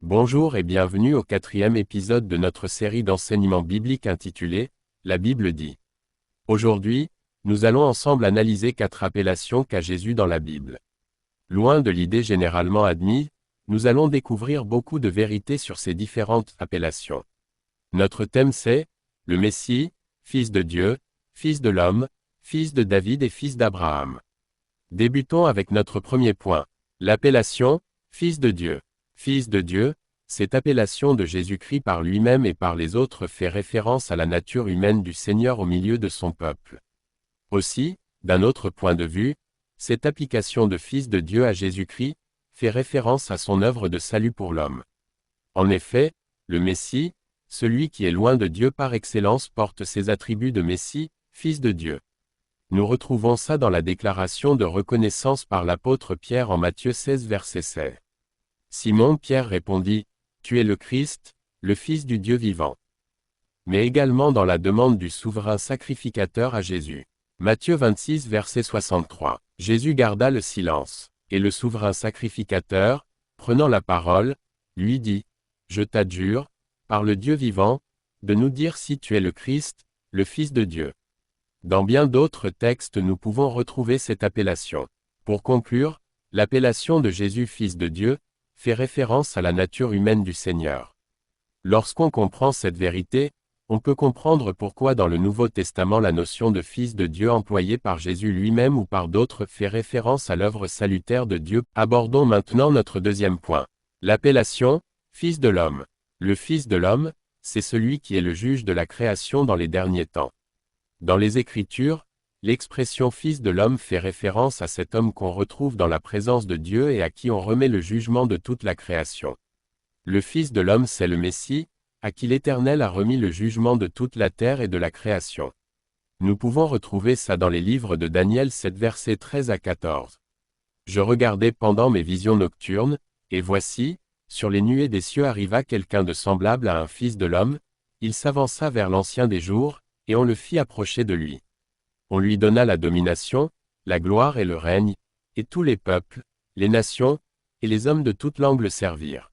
Bonjour et bienvenue au 4e épisode de notre série d'enseignements bibliques intitulée « La Bible dit ». Aujourd'hui, nous allons ensemble analyser 4 appellations qu'a Jésus dans la Bible. Loin de l'idée généralement admise, nous allons découvrir beaucoup de vérités sur ces différentes appellations. Notre thème c'est « Le Messie, Fils de Dieu, Fils de l'homme, Fils de David et Fils d'Abraham ». Débutons avec notre premier point, l'appellation « Fils de Dieu ». Fils de Dieu, cette appellation de Jésus-Christ par lui-même et par les autres fait référence à la nature humaine du Seigneur au milieu de son peuple. Aussi, d'un autre point de vue, cette application de Fils de Dieu à Jésus-Christ fait référence à son œuvre de salut pour l'homme. En effet, le Messie, celui qui est loin de Dieu par excellence porte ses attributs de Messie, Fils de Dieu. Nous retrouvons ça dans la déclaration de reconnaissance par l'apôtre Pierre en Matthieu 16 verset 16. Simon Pierre répondit, « Tu es le Christ, le Fils du Dieu vivant. » Mais également dans la demande du souverain sacrificateur à Jésus. Matthieu 26 verset 63. Jésus garda le silence, et le souverain sacrificateur, prenant la parole, lui dit, « Je t'adjure, par le Dieu vivant, de nous dire si tu es le Christ, le Fils de Dieu. » Dans bien d'autres textes nous pouvons retrouver cette appellation. Pour conclure, l'appellation de Jésus Fils de Dieu, fait référence à la nature humaine du Seigneur. Lorsqu'on comprend cette vérité, on peut comprendre pourquoi dans le Nouveau Testament la notion de Fils de Dieu employée par Jésus lui-même ou par d'autres fait référence à l'œuvre salutaire de Dieu. Abordons maintenant notre deuxième point. L'appellation « Fils de l'homme ». Le Fils de l'homme, c'est celui qui est le juge de la création dans les derniers temps. Dans les Écritures, l'expression « Fils de l'homme » fait référence à cet homme qu'on retrouve dans la présence de Dieu et à qui on remet le jugement de toute la création. Le Fils de l'homme c'est le Messie, à qui l'Éternel a remis le jugement de toute la terre et de la création. Nous pouvons retrouver ça dans les livres de Daniel 7 versets 13 à 14. Je regardais pendant mes visions nocturnes, et voici, sur les nuées des cieux arriva quelqu'un de semblable à un Fils de l'homme, il s'avança vers l'Ancien des jours, et on le fit approcher de lui. On lui donna la domination, la gloire et le règne, et tous les peuples, les nations, et les hommes de toute langue le servirent.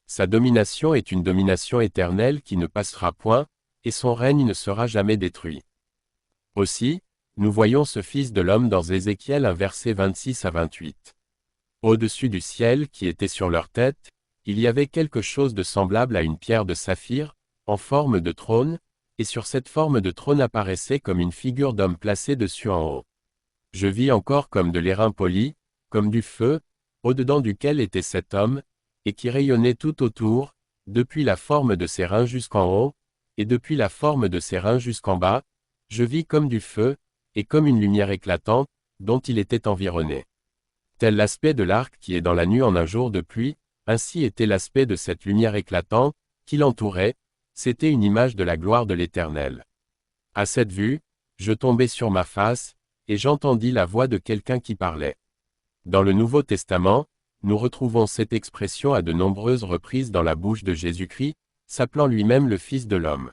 Sa domination est une domination éternelle qui ne passera point, et son règne ne sera jamais détruit. Aussi, nous voyons ce Fils de l'homme dans Ézéchiel 1 verset 26 à 28. Au-dessus du ciel qui était sur leur tête, il y avait quelque chose de semblable à une pierre de saphir, en forme de trône, et sur cette forme de trône apparaissait comme une figure d'homme placée dessus en haut. Je vis encore comme de l'airain poli, comme du feu, au-dedans duquel était cet homme, et qui rayonnait tout autour, depuis la forme de ses reins jusqu'en haut, et depuis la forme de ses reins jusqu'en bas, je vis comme du feu, et comme une lumière éclatante, dont il était environné. Tel l'aspect de l'arc qui est dans la nue en un jour de pluie, ainsi était l'aspect de cette lumière éclatante, qui l'entourait, c'était une image de la gloire de l'Éternel. À cette vue, je tombai sur ma face, et j'entendis la voix de quelqu'un qui parlait. Dans le Nouveau Testament, nous retrouvons cette expression à de nombreuses reprises dans la bouche de Jésus-Christ, s'appelant lui-même le Fils de l'homme.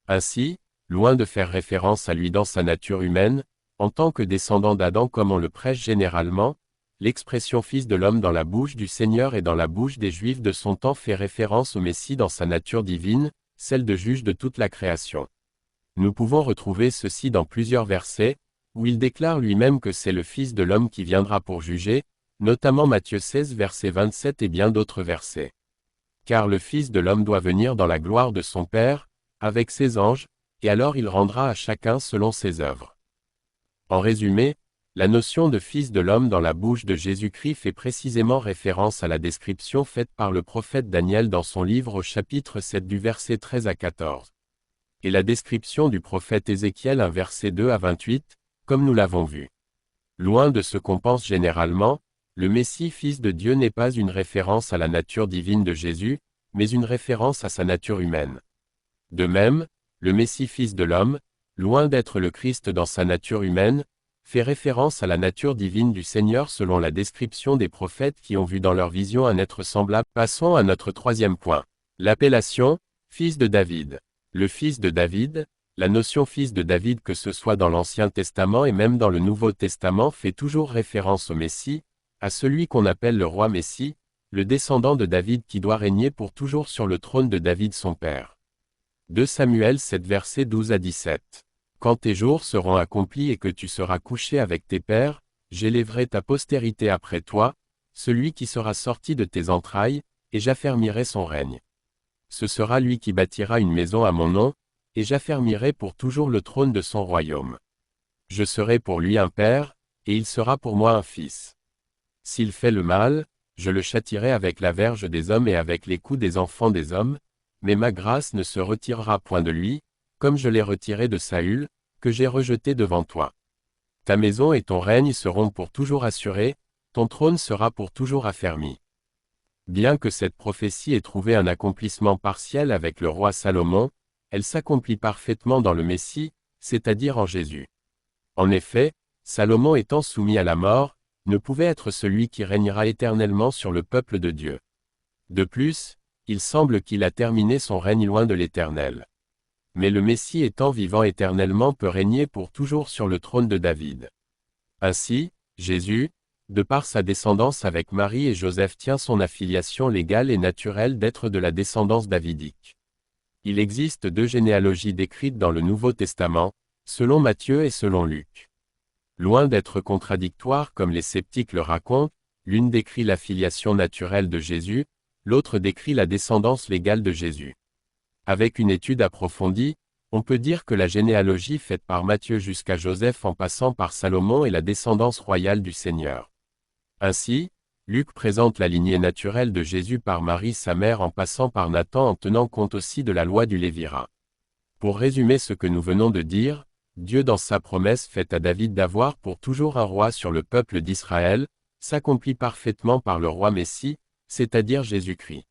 Ainsi, loin de faire référence à lui dans sa nature humaine, en tant que descendant d'Adam comme on le prêche généralement, l'expression Fils de l'homme dans la bouche du Seigneur et dans la bouche des Juifs de son temps fait référence au Messie dans sa nature divine, celle de juge de toute la création. Nous pouvons retrouver ceci dans plusieurs versets, où il déclare lui-même que c'est le Fils de l'homme qui viendra pour juger, notamment Matthieu 16 verset 27 et bien d'autres versets. Car le Fils de l'homme doit venir dans la gloire de son Père, avec ses anges, et alors il rendra à chacun selon ses œuvres. En résumé, la notion de Fils de l'homme dans la bouche de Jésus-Christ fait précisément référence à la description faite par le prophète Daniel dans son livre au chapitre 7 du verset 13 à 14. Et la description du prophète Ézéchiel 1 verset 2 à 28, comme nous l'avons vu. Loin de ce qu'on pense généralement, le Messie Fils de Dieu n'est pas une référence à la nature divine de Jésus, mais une référence à sa nature humaine. De même, le Messie Fils de l'homme, loin d'être le Christ dans sa nature humaine, fait référence à la nature divine du Seigneur selon la description des prophètes qui ont vu dans leur vision un être semblable. Passons à notre troisième point. L'appellation « Fils de David ». Le Fils de David, la notion Fils de David que ce soit dans l'Ancien Testament et même dans le Nouveau Testament fait toujours référence au Messie, à celui qu'on appelle le roi Messie, le descendant de David qui doit régner pour toujours sur le trône de David son père. 2 Samuel 7 versets 12 à 17. Quand tes jours seront accomplis et que tu seras couché avec tes pères, j'élèverai ta postérité après toi, celui qui sera sorti de tes entrailles, et j'affermirai son règne. Ce sera lui qui bâtira une maison à mon nom, et j'affermirai pour toujours le trône de son royaume. Je serai pour lui un père, et il sera pour moi un fils. S'il fait le mal, je le châtierai avec la verge des hommes et avec les coups des enfants des hommes, mais ma grâce ne se retirera point de lui, comme je l'ai retiré de Saül, que j'ai rejeté devant toi. Ta maison et ton règne seront pour toujours assurés, ton trône sera pour toujours affermi. Bien que cette prophétie ait trouvé un accomplissement partiel avec le roi Salomon, elle s'accomplit parfaitement dans le Messie, c'est-à-dire en Jésus. En effet, Salomon étant soumis à la mort, ne pouvait être celui qui régnera éternellement sur le peuple de Dieu. De plus, il semble qu'il a terminé son règne loin de l'Éternel. Mais le Messie étant vivant éternellement peut régner pour toujours sur le trône de David. Ainsi, Jésus, de par sa descendance avec Marie et Joseph tient son affiliation légale et naturelle d'être de la descendance davidique. Il existe 2 généalogies décrites dans le Nouveau Testament, selon Matthieu et selon Luc. Loin d'être contradictoires comme les sceptiques le racontent, l'une décrit la filiation naturelle de Jésus, l'autre décrit la descendance légale de Jésus. Avec une étude approfondie, on peut dire que la généalogie faite par Matthieu jusqu'à Joseph en passant par Salomon est la descendance royale du Seigneur. Ainsi, Luc présente la lignée naturelle de Jésus par Marie sa mère en passant par Nathan en tenant compte aussi de la loi du Lévirat. Pour résumer ce que nous venons de dire, Dieu dans sa promesse faite à David d'avoir pour toujours un roi sur le peuple d'Israël, s'accomplit parfaitement par le roi Messie, c'est-à-dire Jésus-Christ.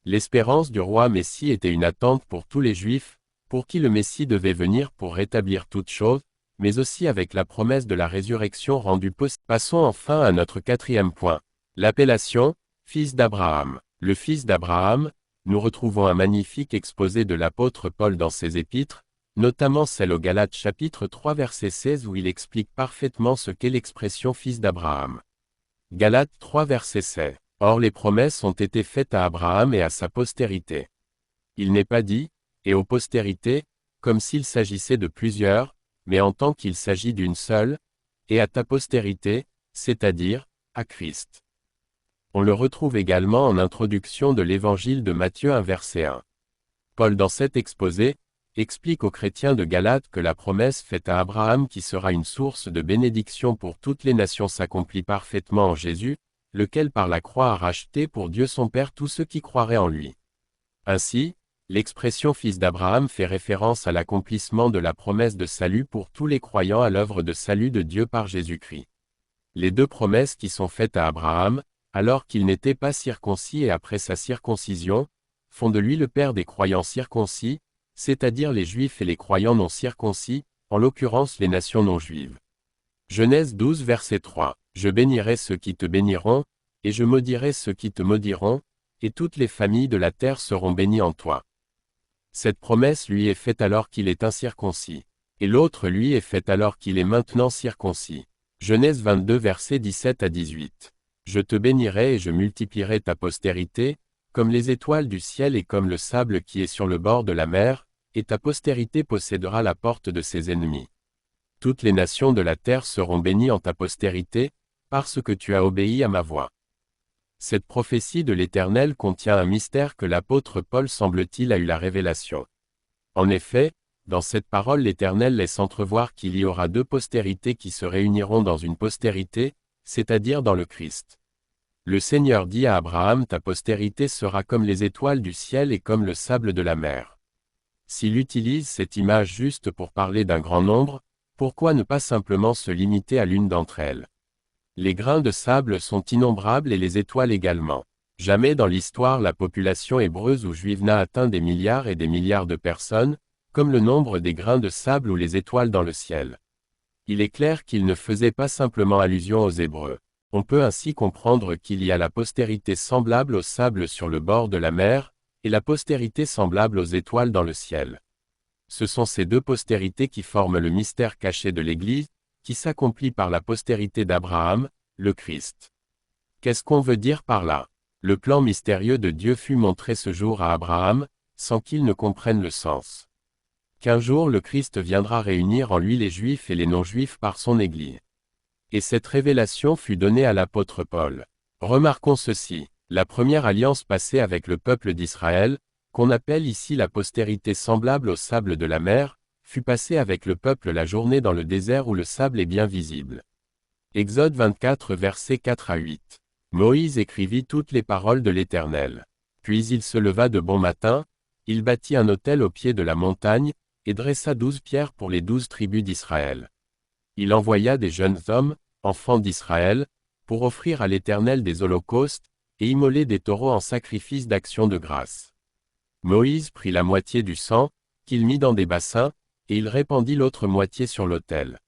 L'espérance du roi Messie était une attente pour tous les Juifs, pour qui le Messie devait venir pour rétablir toutes choses, mais aussi avec la promesse de la résurrection rendue possible. Passons enfin à notre 4e point. L'appellation, fils d'Abraham. Le fils d'Abraham, nous retrouvons un magnifique exposé de l'apôtre Paul dans ses épîtres, notamment celle aux Galates chapitre 3 verset 16 où il explique parfaitement ce qu'est l'expression fils d'Abraham. Galates 3 verset 16. Or les promesses ont été faites à Abraham et à sa postérité. Il n'est pas dit, et aux postérités, comme s'il s'agissait de plusieurs, mais en tant qu'il s'agit d'une seule, et à ta postérité, c'est-à-dire, à Christ. On le retrouve également en introduction de l'évangile de Matthieu 1 verset 1. Paul dans cet exposé, explique aux chrétiens de Galate que la promesse faite à Abraham qui sera une source de bénédiction pour toutes les nations s'accomplit parfaitement en Jésus, lequel par la croix a racheté pour Dieu son Père tous ceux qui croiraient en lui. Ainsi, l'expression fils d'Abraham fait référence à l'accomplissement de la promesse de salut pour tous les croyants à l'œuvre de salut de Dieu par Jésus-Christ. Les 2 promesses qui sont faites à Abraham, alors qu'il n'était pas circoncis et après sa circoncision, font de lui le père des croyants circoncis, c'est-à-dire les Juifs et les croyants non circoncis, en l'occurrence les nations non juives. Genèse 12 verset 3. Je bénirai ceux qui te béniront, et je maudirai ceux qui te maudiront, et toutes les familles de la terre seront bénies en toi. Cette promesse lui est faite alors qu'il est incirconcis, et l'autre lui est faite alors qu'il est maintenant circoncis. Genèse 22 versets 17 à 18. Je te bénirai et je multiplierai ta postérité, comme les étoiles du ciel et comme le sable qui est sur le bord de la mer, et ta postérité possédera la porte de ses ennemis. Toutes les nations de la terre seront bénies en ta postérité, parce que tu as obéi à ma voix. Cette prophétie de l'Éternel contient un mystère que l'apôtre Paul semble-t-il a eu la révélation. En effet, dans cette parole l'Éternel laisse entrevoir qu'il y aura 2 postérités qui se réuniront dans une postérité, c'est-à-dire dans le Christ. Le Seigneur dit à Abraham ta postérité sera comme les étoiles du ciel et comme le sable de la mer. S'il utilise cette image juste pour parler d'un grand nombre, pourquoi ne pas simplement se limiter à l'une d'entre elles? Les grains de sable sont innombrables et les étoiles également. Jamais dans l'histoire la population hébreuse ou juive n'a atteint des milliards et des milliards de personnes, comme le nombre des grains de sable ou les étoiles dans le ciel. Il est clair qu'il ne faisait pas simplement allusion aux Hébreux. On peut ainsi comprendre qu'il y a la postérité semblable au sable sur le bord de la mer, et la postérité semblable aux étoiles dans le ciel. Ce sont ces 2 postérités qui forment le mystère caché de l'Église, qui s'accomplit par la postérité d'Abraham, le Christ. Qu'est-ce qu'on veut dire par là? Le plan mystérieux de Dieu fut montré ce jour à Abraham, sans qu'il ne comprenne le sens. Qu'un jour le Christ viendra réunir en lui les Juifs et les non-Juifs par son Église. Et cette révélation fut donnée à l'apôtre Paul. Remarquons ceci, la première alliance passée avec le peuple d'Israël, qu'on appelle ici la postérité semblable au sable de la mer, fut passée avec le peuple la journée dans le désert où le sable est bien visible. Exode 24 versets 4 à 8. Moïse écrivit toutes les paroles de l'Éternel. Puis il se leva de bon matin, il bâtit un autel au pied de la montagne, et dressa 12 pierres pour les 12 tribus d'Israël. Il envoya des jeunes hommes, enfants d'Israël, pour offrir à l'Éternel des holocaustes, et immoler des taureaux en sacrifice d'action de grâce. Moïse prit la moitié du sang, qu'il mit dans des bassins, et il répandit l'autre moitié sur l'autel.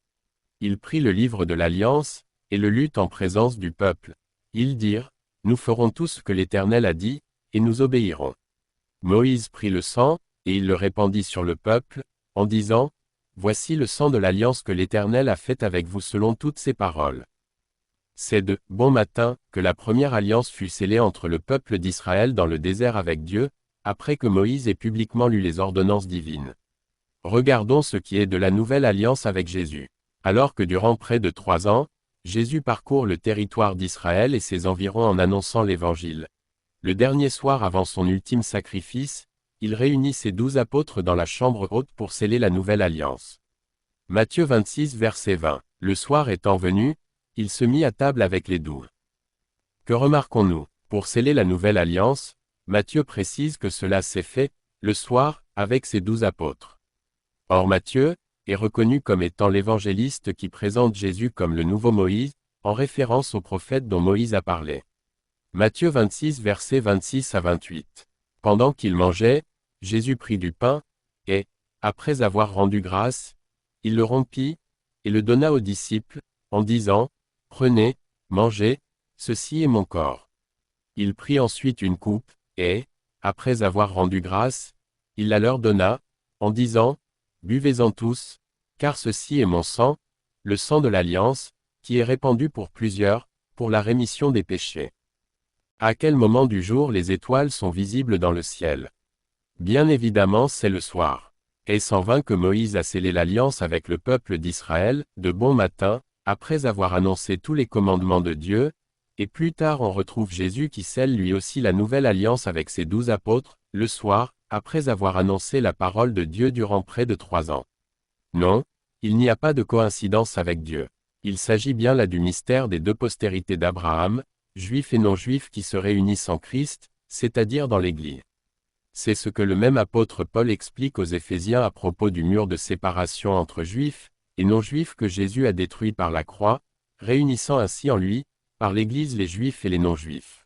Il prit le livre de l'Alliance, et le lut en présence du peuple. Ils dirent, « Nous ferons tout ce que l'Éternel a dit, et nous obéirons. » Moïse prit le sang, et il le répandit sur le peuple, en disant, « Voici le sang de l'alliance que l'Éternel a faite avec vous selon toutes ses paroles. » C'est de « bon matin » que la première alliance fut scellée entre le peuple d'Israël dans le désert avec Dieu, après que Moïse ait publiquement lu les ordonnances divines. Regardons ce qui est de la nouvelle alliance avec Jésus. Alors que durant près de 3 ans, Jésus parcourt le territoire d'Israël et ses environs en annonçant l'Évangile. Le dernier soir avant son ultime sacrifice, il réunit ses 12 apôtres dans la chambre haute pour sceller la nouvelle alliance. Matthieu 26 verset 20. Le soir étant venu, il se mit à table avec les 12. Que remarquons-nous? Pour sceller la nouvelle alliance, Matthieu précise que cela s'est fait, le soir, avec ses 12 apôtres. Or Matthieu est reconnu comme étant l'évangéliste qui présente Jésus comme le nouveau Moïse, en référence au prophète dont Moïse a parlé. Matthieu 26 versets 26 à 28. Pendant qu'il mangeait, Jésus prit du pain, et, après avoir rendu grâce, il le rompit, et le donna aux disciples, en disant, « Prenez, mangez, ceci est mon corps. » Il prit ensuite une coupe, et, après avoir rendu grâce, il la leur donna, en disant, « Buvez-en tous, car ceci est mon sang, le sang de l'alliance, qui est répandu pour plusieurs, pour la rémission des péchés. » À quel moment du jour les étoiles sont visibles dans le ciel? Bien évidemment c'est le soir. Est-ce en vain que Moïse a scellé l'alliance avec le peuple d'Israël, de bon matin, après avoir annoncé tous les commandements de Dieu, et plus tard on retrouve Jésus qui scelle lui aussi la nouvelle alliance avec ses 12 apôtres, le soir, après avoir annoncé la parole de Dieu durant près de 3 ans. Non, il n'y a pas de coïncidence avec Dieu. Il s'agit bien là du mystère des 2 postérités d'Abraham, juifs et non-juifs qui se réunissent en Christ, c'est-à-dire dans l'Église. C'est ce que le même apôtre Paul explique aux Éphésiens à propos du mur de séparation entre juifs et non-juifs que Jésus a détruit par la croix, réunissant ainsi en lui, par l'Église les juifs et les non-juifs.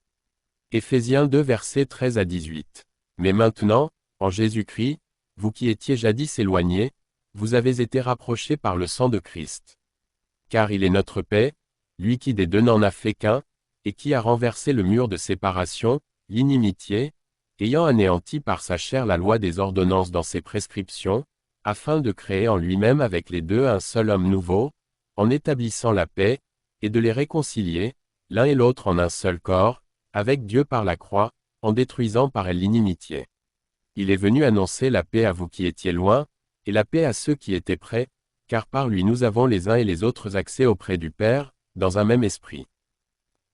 Éphésiens 2 versets 13 à 18. Mais maintenant, en Jésus-Christ, vous qui étiez jadis éloignés, vous avez été rapprochés par le sang de Christ. Car il est notre paix, lui qui des 2 n'en a fait qu'un, et qui a renversé le mur de séparation, l'inimitié, ayant anéanti par sa chair la loi des ordonnances dans ses prescriptions, afin de créer en lui-même avec les 2 un seul homme nouveau, en établissant la paix, et de les réconcilier, l'un et l'autre en un seul corps, avec Dieu par la croix, en détruisant par elle l'inimitié. Il est venu annoncer la paix à vous qui étiez loin, et la paix à ceux qui étaient près, car par lui nous avons les uns et les autres accès auprès du Père, dans un même esprit.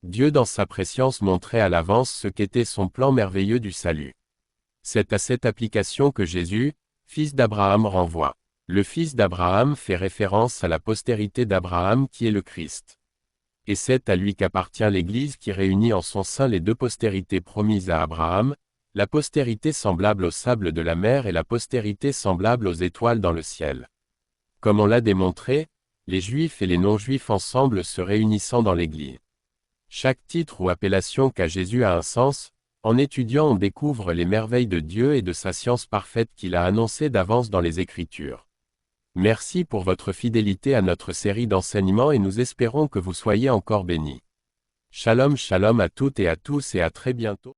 Dieu dans sa prescience montrait à l'avance ce qu'était son plan merveilleux du salut. C'est à cette application que Jésus, fils d'Abraham renvoie. Le fils d'Abraham fait référence à la postérité d'Abraham qui est le Christ. Et c'est à lui qu'appartient l'Église qui réunit en son sein les 2 postérités promises à Abraham, la postérité semblable au sable de la mer et la postérité semblable aux étoiles dans le ciel. Comme on l'a démontré, les Juifs et les non-Juifs ensemble se réunissant dans l'Église. Chaque titre ou appellation qu'a Jésus a un sens, en étudiant on découvre les merveilles de Dieu et de sa science parfaite qu'il a annoncées d'avance dans les Écritures. Merci pour votre fidélité à notre série d'enseignements et nous espérons que vous soyez encore bénis. Shalom shalom à toutes et à tous et à très bientôt.